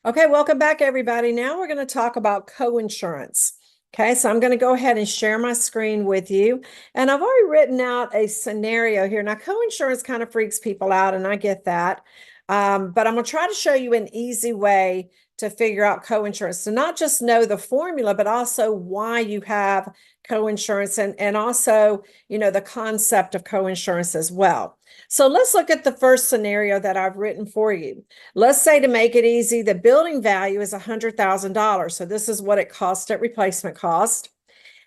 Okay, welcome back, everybody. Now we're going to talk about coinsurance. Okay, so I'm going to go ahead and share my screen with you. And I've already written out a scenario here. Now, coinsurance kind of freaks people out, and I get that. But I'm going to try to show you an easy way to figure out coinsurance. So not just know the formula, but also why you have coinsurance and also, the concept of coinsurance as well. So let's look at the first scenario that I've written for you. Let's say, to make it easy, the building value is $100,000. So this is what it cost at replacement cost.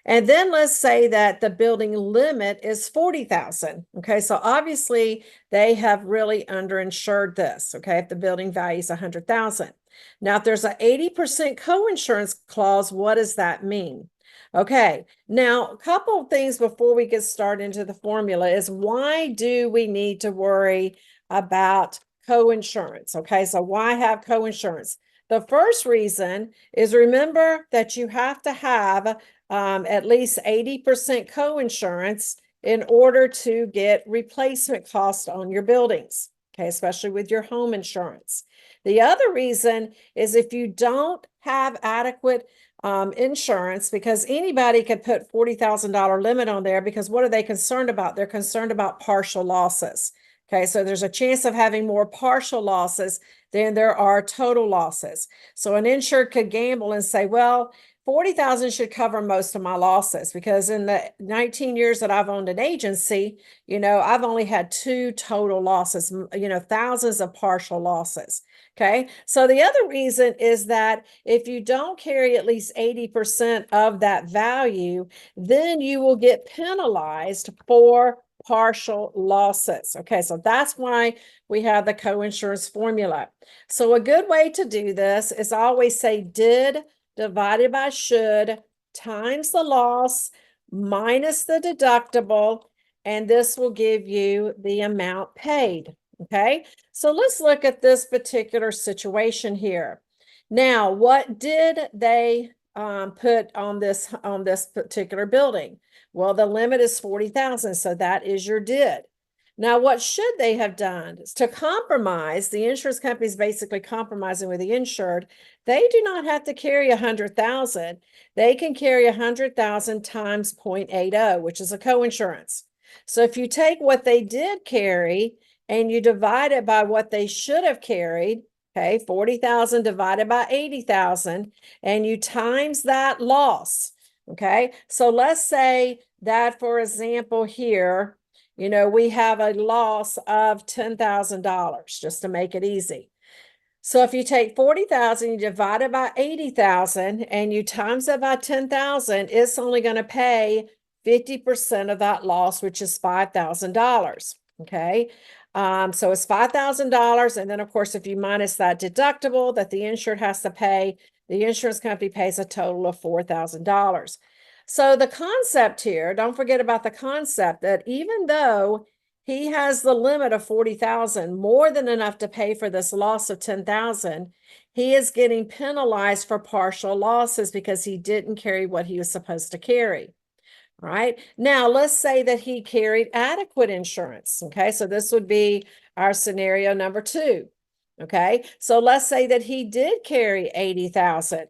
And then let's say that the building limit is 40,000. Okay, so obviously they have really underinsured this. Okay, if the building value is 100,000. Now, if there's an 80% coinsurance clause, what does that mean? Okay, now a couple of things before we get started into the formula is, why do we need to worry about coinsurance? Okay, so why have coinsurance? The first reason is, remember that you have to have at least 80% coinsurance in order to get replacement cost on your buildings, okay, especially with your home insurance. The other reason is, if you don't have adequate insurance, because anybody could put $40,000 limit on there, because what are they concerned about? They're concerned about partial losses. Okay, so there's a chance of having more partial losses than there are total losses. So an insured could gamble and say, well, 40,000 should cover most of my losses, because in the 19 years that I've owned an agency, I've only had 2 total losses, thousands of partial losses. Okay. So the other reason is that if you don't carry at least 80% of that value, then you will get penalized for partial losses. Okay. So that's why we have the coinsurance formula. So a good way to do this is always say did divided by should times the loss minus the deductible, and this will give you the amount paid. Okay, so let's look at this particular situation here. Now, what did they put on this particular building? Well, the limit is 40,000, so that is your did. Now, what should they have done? Is to compromise. The insurance company is basically compromising with the insured. They do not have to carry 100,000. They can carry 100,000 times 0.80, which is a coinsurance. So if you take what they did carry and you divide it by what they should have carried, okay, 40,000 divided by 80,000, and you times that loss. Okay, so let's say that, for example, here, we have a loss of $10,000, just to make it easy. So if you take 40,000, you divide it by 80,000, and you times it by 10,000, it's only going to pay 50% of that loss, which is $5,000. Okay. So it's $5,000. And then, of course, if you minus that deductible that the insured has to pay, the insurance company pays a total of $4,000. So the concept here, don't forget about the concept that even though he has the limit of 40,000, more than enough to pay for this loss of 10,000, he is getting penalized for partial losses because he didn't carry what he was supposed to carry. All right. Now, let's say that he carried adequate insurance. Okay. So this would be our scenario number 2. Okay. So let's say that he did carry 80,000,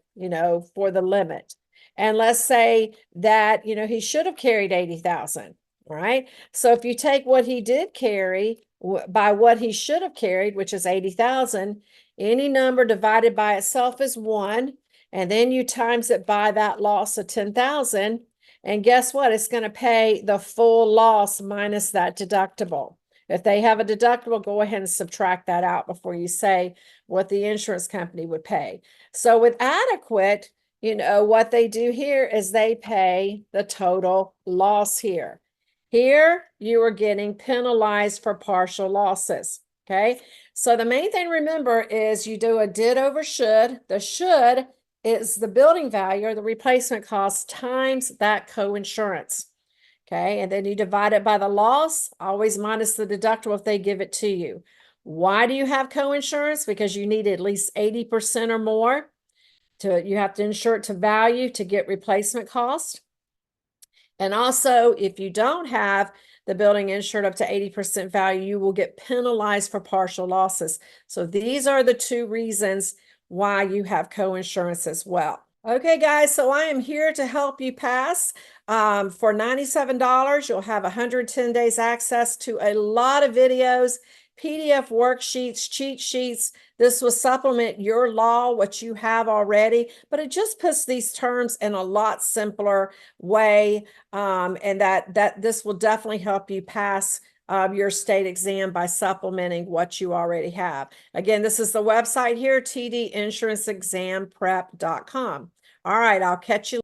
for the limit. And let's say that, he should have carried 80,000. All right. So if you take what he did carry by what he should have carried, which is 80,000, any number divided by itself is 1. And then you times it by that loss of 10,000. And guess what? It's going to pay the full loss minus that deductible. If they have a deductible, go ahead and subtract that out before you say what the insurance company would pay. So with adequate, what they do here is they pay the total loss here. Here, you are getting penalized for partial losses. Okay. So the main thing to remember is you do a did over should. The should is the building value or the replacement cost times that coinsurance. Okay. And then you divide it by the loss, always minus the deductible if they give it to you. Why do you have coinsurance? Because you need at least 80% or more. You have to insure it to value to get replacement cost. And also, if you don't have the building insured up to 80% value, you will get penalized for partial losses. So these are the 2 reasons why you have coinsurance as well. Okay, guys, so I am here to help you pass. For $97, you'll have 110 days access to a lot of videos, PDF worksheets, cheat sheets. This will supplement your law, what you have already, but it just puts these terms in a lot simpler way, and that this will definitely help you pass your state exam by supplementing what you already have. Again, this is the website here, tdinsuranceexamprep.com. All right, I'll catch you.